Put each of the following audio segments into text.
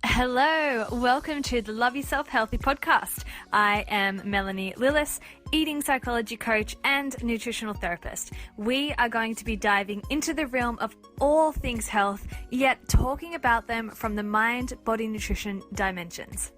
Hello, welcome to the Love Yourself Healthy podcast. I am Melanie Lillis, eating psychology coach and nutritional therapist. We are going to be diving into the realm of all things health, yet talking about them from the mind, body, nutrition dimensions.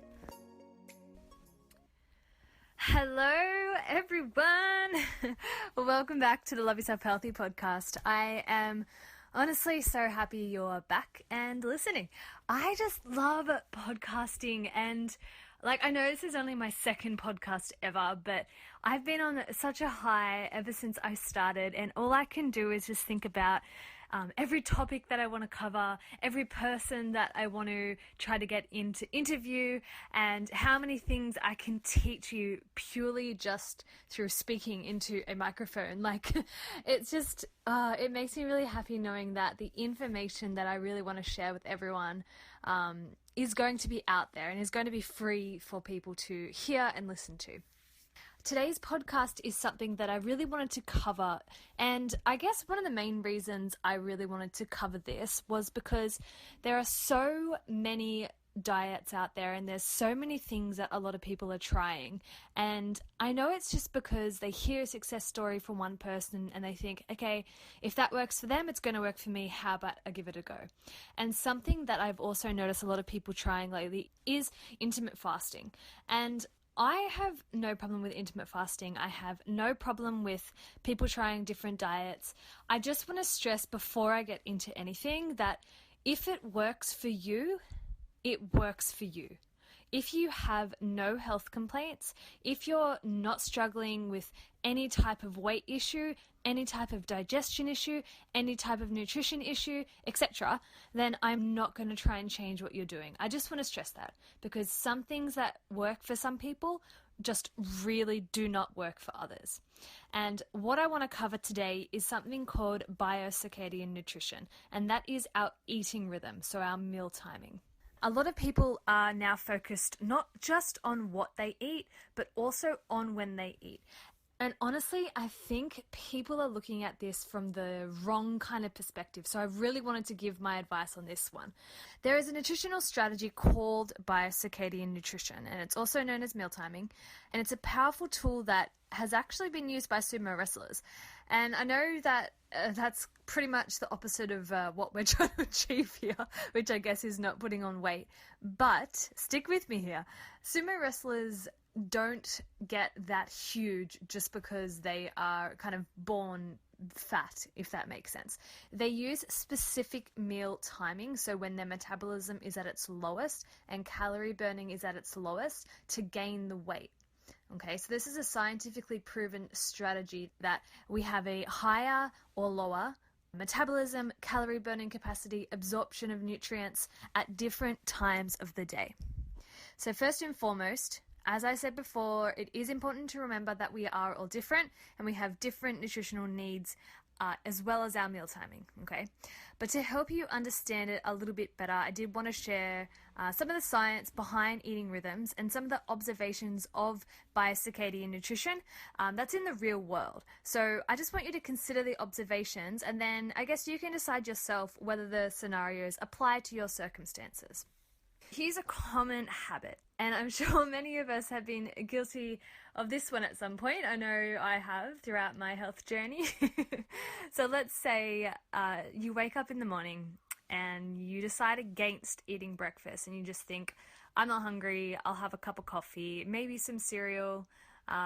Hello, everyone. Welcome back to the Love Yourself Healthy podcast. I am honestly so happy you're back and listening. I just love podcasting, and I know this is only my second podcast ever, but I've been on such a high ever since I started, and all I can do is just think about every topic that I want to cover, every person that I want to try to get into interview, and how many things I can teach you purely just through speaking into a microphone. It's just, it makes me really happy knowing that the information that I really want to share with everyone is going to be out there and is going to be free for people to hear and listen to. Today's podcast is something that I really wanted to cover, and I guess one of the main reasons I really wanted to cover this was because there are so many diets out there and there's so many things that a lot of people are trying, and I know it's just because they hear a success story from one person and they think, okay, if that works for them, it's going to work for me. How about I give it a go? And something that I've also noticed a lot of people trying lately is intermittent fasting, and I have no problem with intermittent fasting. I have no problem with people trying different diets. I just want to stress before I get into anything that if it works for you, it works for you. If you have no health complaints, if you're not struggling with any type of weight issue, any type of digestion issue, any type of nutrition issue, etc., then I'm not going to try and change what you're doing. I just want to stress that, because some things that work for some people just really do not work for others. And what I want to cover today is something called biocircadian nutrition, and that is our eating rhythm, so our meal timing. A lot of people are now focused not just on what they eat, but also on when they eat. And honestly, I think people are looking at this from the wrong kind of perspective. So I really wanted to give my advice on this one. There is a nutritional strategy called biocircadian nutrition, and it's also known as meal timing. And it's a powerful tool that has actually been used by sumo wrestlers. And I know that that's pretty much the opposite of what we're trying to achieve here, which I guess is not putting on weight. But stick with me here. Sumo wrestlers don't get that huge just because they are kind of born fat, if that makes sense. They use specific meal timing, so when their metabolism is at its lowest and calorie burning is at its lowest, to gain the weight. Okay, so this is a scientifically proven strategy that we have a higher or lower metabolism, calorie burning capacity, absorption of nutrients at different times of the day. So first and foremost, as I said before, it is important to remember that we are all different and we have different nutritional needs as well as our meal timing, okay? But to help you understand it a little bit better, I did want to share some of the science behind eating rhythms and some of the observations of biocircadian nutrition that's in the real world. So I just want you to consider the observations, and then I guess you can decide yourself whether the scenarios apply to your circumstances. Here's a common habit, and I'm sure many of us have been guilty of this one at some point. I know I have throughout my health journey. So let's say you wake up in the morning and you decide against eating breakfast, and you just think, I'm not hungry, I'll have a cup of coffee, maybe some cereal,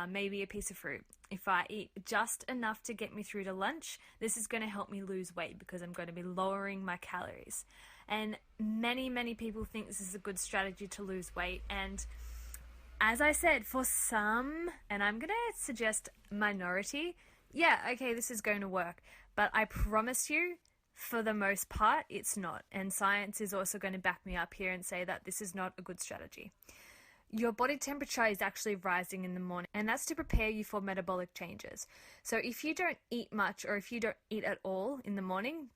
maybe a piece of fruit. If I eat just enough to get me through to lunch, this is going to help me lose weight because I'm going to be lowering my calories. And many people think this is a good strategy to lose weight. And as I said, for some, and I'm going to suggest minority, yeah, okay, this is going to work. But I promise you, for the most part, it's not. And science is also going to back me up here and say that this is not a good strategy. Your body temperature is actually rising in the morning, and that's to prepare you for metabolic changes. So if you don't eat much, or if you don't eat at all in the morning,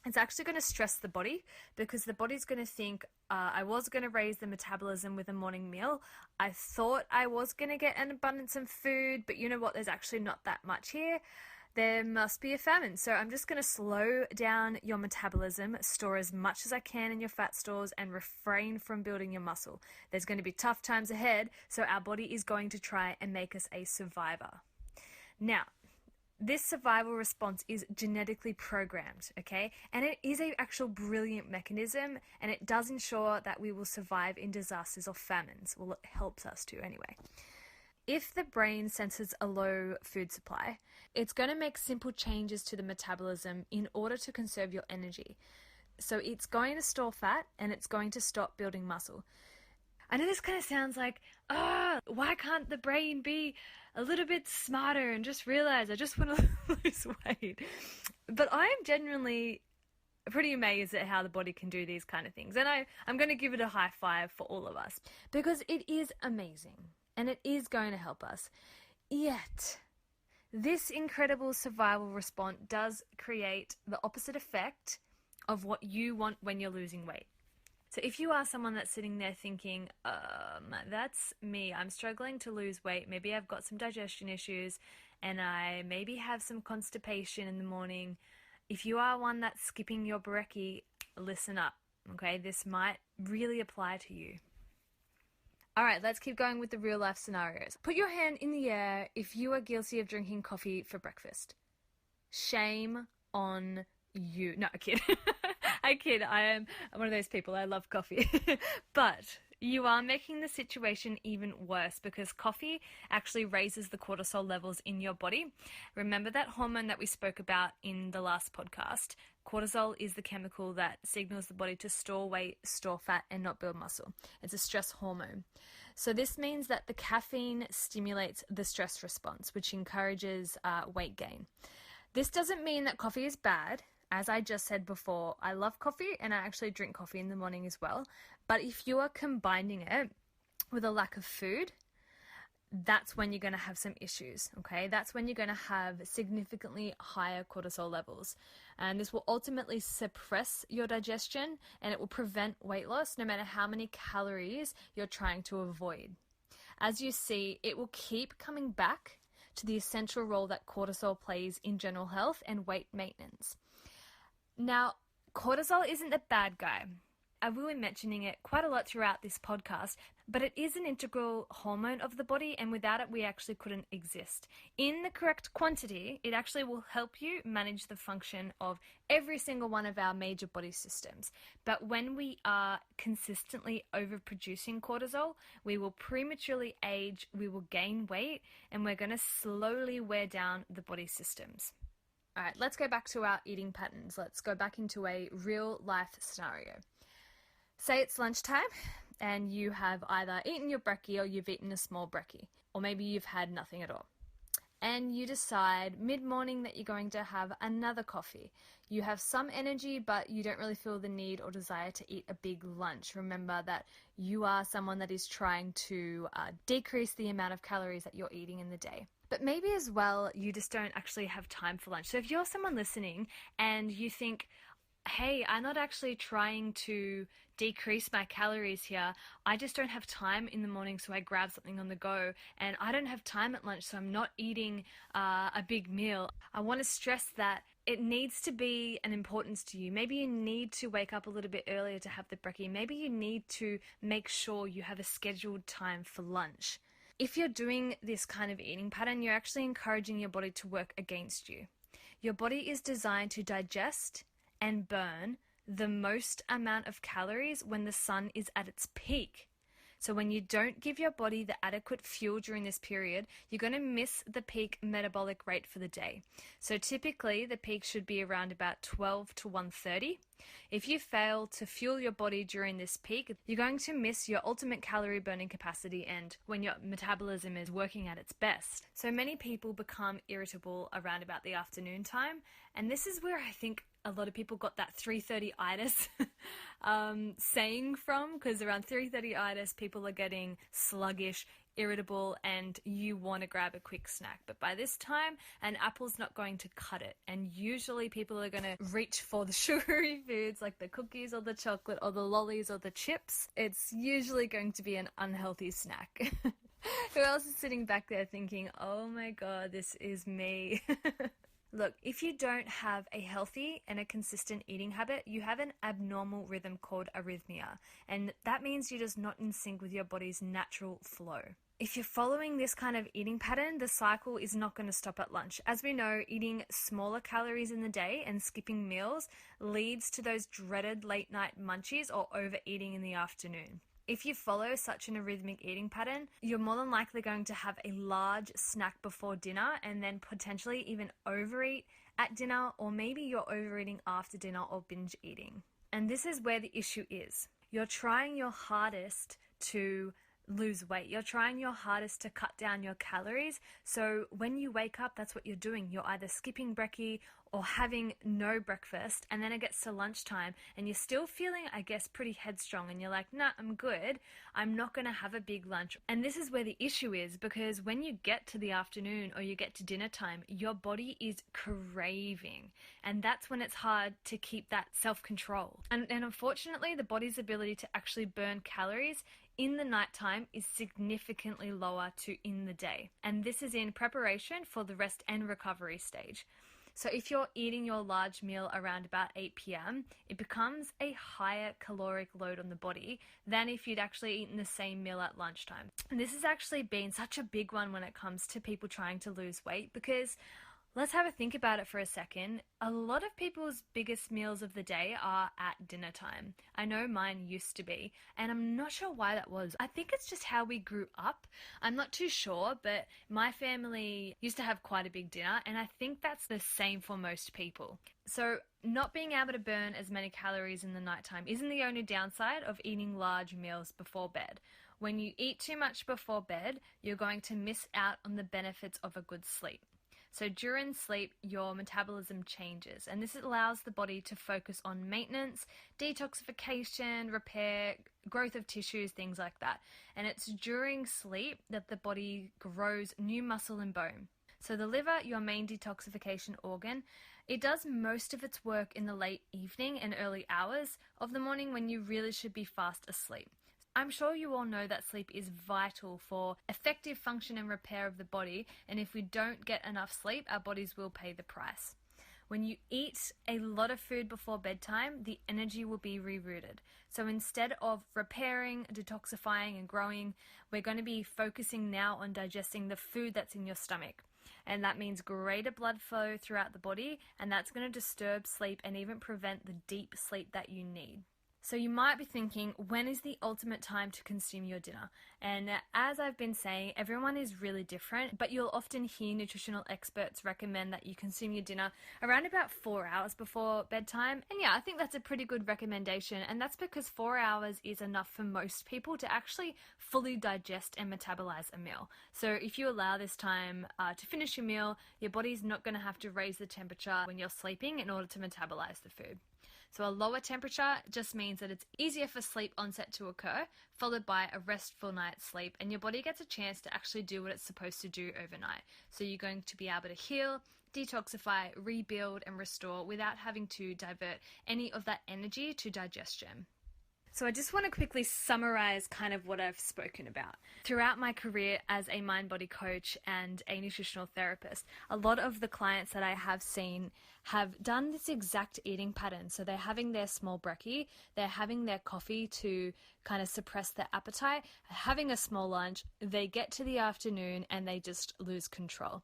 it's actually going to stress the body, because the body's going to think, I was going to raise the metabolism with a morning meal. I thought I was going to get an abundance of food, but you know what? There's actually not that much here. there must be a famine. So I'm just going to slow down your metabolism, store as much as I can in your fat stores, and refrain from building your muscle. There's going to be tough times ahead, so our body is going to try and make us a survivor. Now, this survival response is genetically programmed, okay? And it is an actual brilliant mechanism, and it does ensure that we will survive in disasters or famines. Well, it helps us to anyway. If the brain senses a low food supply, it's going to make simple changes to the metabolism in order to conserve your energy. So it's going to store fat and it's going to stop building muscle. I know this kind of sounds like, why can't the brain be a little bit smarter and just realize I just want to lose weight? But I am genuinely pretty amazed at how the body can do these kind of things. And I'm going to give it a high five for all of us because it is amazing and it is going to help us. Yet, this incredible survival response does create the opposite effect of what you want when you're losing weight. So if you are someone that's sitting there thinking, that's me, I'm struggling to lose weight, maybe I've got some digestion issues and I maybe have some constipation in the morning. If you are one that's skipping your brekkie, listen up, okay? This might really apply to you. All right, let's keep going with the real life scenarios. Put your hand in the air if you are guilty of drinking coffee for breakfast. Shame on you. No, I kid. I kid. I am one of those people. I love coffee. But you are making the situation even worse because coffee actually raises the cortisol levels in your body. Remember that hormone that we spoke about in the last podcast? Cortisol is the chemical that signals the body to store weight, store fat, and not build muscle. It's a stress hormone. So this means that the caffeine stimulates the stress response, which encourages weight gain. This doesn't mean that coffee is bad. As I just said before, I love coffee and I actually drink coffee in the morning as well. But if you are combining it with a lack of food, that's when you're going to have some issues, okay? That's when you're going to have significantly higher cortisol levels. And this will ultimately suppress your digestion and it will prevent weight loss no matter how many calories you're trying to avoid. As you see, it will keep coming back to the essential role that cortisol plays in general health and weight maintenance. Now, cortisol isn't the bad guy. I will be mentioning it quite a lot throughout this podcast, but it is an integral hormone of the body, and without it, we actually couldn't exist. In the correct quantity, it actually will help you manage the function of every single one of our major body systems. But when we are consistently overproducing cortisol, we will prematurely age, we will gain weight, and we're going to slowly wear down the body systems. All right, let's go back to our eating patterns. Let's go back into a real life scenario. Say it's lunchtime and you have either eaten your brekkie or you've eaten a small brekkie, or maybe you've had nothing at all. And you decide mid-morning that you're going to have another coffee. You have some energy, but you don't really feel the need or desire to eat a big lunch. Remember that you are someone that is trying to decrease the amount of calories that you're eating in the day. But maybe as well, you just don't actually have time for lunch. So if you're someone listening and you think, hey, I'm not actually trying to decrease my calories here. I just don't have time in the morning, so I grab something on the go. And I don't have time at lunch, so I'm not eating a big meal. I want to stress that it needs to be an importance to you. Maybe you need to wake up a little bit earlier to have the brekkie. Maybe you need to make sure you have a scheduled time for lunch. If you're doing this kind of eating pattern, you're actually encouraging your body to work against you. Your body is designed to digest and burn the most amount of calories when the sun is at its peak. So when you don't give your body the adequate fuel during this period, you're going to miss the peak metabolic rate for the day. So typically the peak should be around about 12 to 1:30. If you fail to fuel your body during this peak, you're going to miss your ultimate calorie burning capacity and when your metabolism is working at its best. So many people become irritable around about the afternoon time, and this is where I think a lot of people got that 3:30-itis saying from, because around 3:30-itis, people are getting sluggish, irritable, and you want to grab a quick snack. But by this time, an apple's not going to cut it. And usually people are going to reach for the sugary foods like the cookies or the chocolate or the lollies or the chips. It's usually going to be an unhealthy snack. Who else is sitting back there thinking, oh my God, this is me? Look, if you don't have a healthy and a consistent eating habit, you have an abnormal rhythm called arrhythmia, and that means you're just not in sync with your body's natural flow. If you're following this kind of eating pattern, the cycle is not going to stop at lunch. As we know, eating smaller calories in the day and skipping meals leads to those dreaded late night munchies or overeating in the afternoon. If you follow such an arrhythmic eating pattern, you're more than likely going to have a large snack before dinner and then potentially even overeat at dinner, or maybe you're overeating after dinner or binge eating. And this is where the issue is. You're trying your hardest to lose weight. You're trying your hardest to cut down your calories. So when you wake up, that's what you're doing. You're either skipping brekkie or having no breakfast, and then it gets to lunchtime and you're still feeling, I guess, pretty headstrong, and you're like, nah, I'm good. I'm not going to have a big lunch. And this is where the issue is, because when you get to the afternoon or you get to dinner time, your body is craving, and that's when it's hard to keep that self-control. And unfortunately, the body's ability to actually burn calories in the nighttime is significantly lower to in the day. And this is in preparation for the rest and recovery stage. So if you're eating your large meal around about 8 p.m., it becomes a higher caloric load on the body than if you'd actually eaten the same meal at lunchtime. And this has actually been such a big one when it comes to people trying to lose weight, because let's have a think about it for a second. A lot of people's biggest meals of the day are at dinner time. I know mine used to be, and I'm not sure why that was. I think it's just how we grew up. I'm not too sure, but my family used to have quite a big dinner, and I think that's the same for most people. So not being able to burn as many calories in the nighttime isn't the only downside of eating large meals before bed. When you eat too much before bed, you're going to miss out on the benefits of a good sleep. So during sleep, your metabolism changes, and this allows the body to focus on maintenance, detoxification, repair, growth of tissues, things like that. And it's during sleep that the body grows new muscle and bone. So the liver, your main detoxification organ, it does most of its work in the late evening and early hours of the morning when you really should be fast asleep. I'm sure you all know that sleep is vital for effective function and repair of the body, and if we don't get enough sleep, our bodies will pay the price. When you eat a lot of food before bedtime, the energy will be rerouted. So instead of repairing, detoxifying, and growing, we're going to be focusing now on digesting the food that's in your stomach. And that means greater blood flow throughout the body, and that's going to disturb sleep and even prevent the deep sleep that you need. So you might be thinking, when is the ultimate time to consume your dinner? And as I've been saying, everyone is really different, but you'll often hear nutritional experts recommend that you consume your dinner around about 4 hours before bedtime. And yeah, I think that's a pretty good recommendation, and that's because 4 hours is enough for most people to actually fully digest and metabolize a meal. So if you allow this time to finish your meal, your body's not going to have to raise the temperature when you're sleeping in order to metabolize the food. So a lower temperature just means that it's easier for sleep onset to occur, followed by a restful night's sleep, and your body gets a chance to actually do what it's supposed to do overnight. So you're going to be able to heal, detoxify, rebuild, and restore without having to divert any of that energy to digestion. So I just want to quickly summarize kind of what I've spoken about. Throughout my career as a mind-body coach and a nutritional therapist, a lot of the clients that I have seen have done this exact eating pattern. So they're having their small brekkie, they're having their coffee to kind of suppress their appetite, having a small lunch, they get to the afternoon and they just lose control.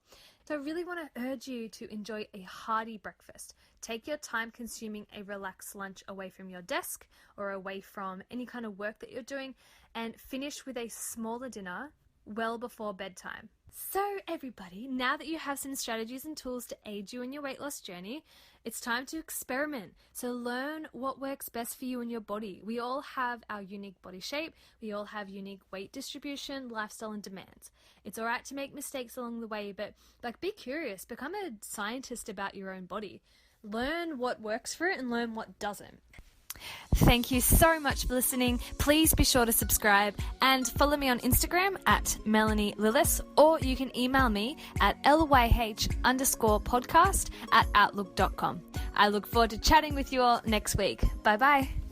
So I really want to urge you to enjoy a hearty breakfast. Take your time consuming a relaxed lunch away from your desk or away from any kind of work that you're doing, and finish with a smaller dinner well before bedtime. So everybody, now that you have some strategies and tools to aid you in your weight loss journey, it's time to experiment. So learn what works best for you and your body. We all have our unique body shape. We all have unique weight distribution, lifestyle, and demands. It's all right to make mistakes along the way, but be curious. Become a scientist about your own body. Learn what works for it and learn what doesn't. Thank you so much for listening. Please be sure to subscribe and follow me on Instagram at Melanie Lillis, or you can email me at lyh_podcast@outlook.com. I look forward to chatting with you all next week. Bye bye.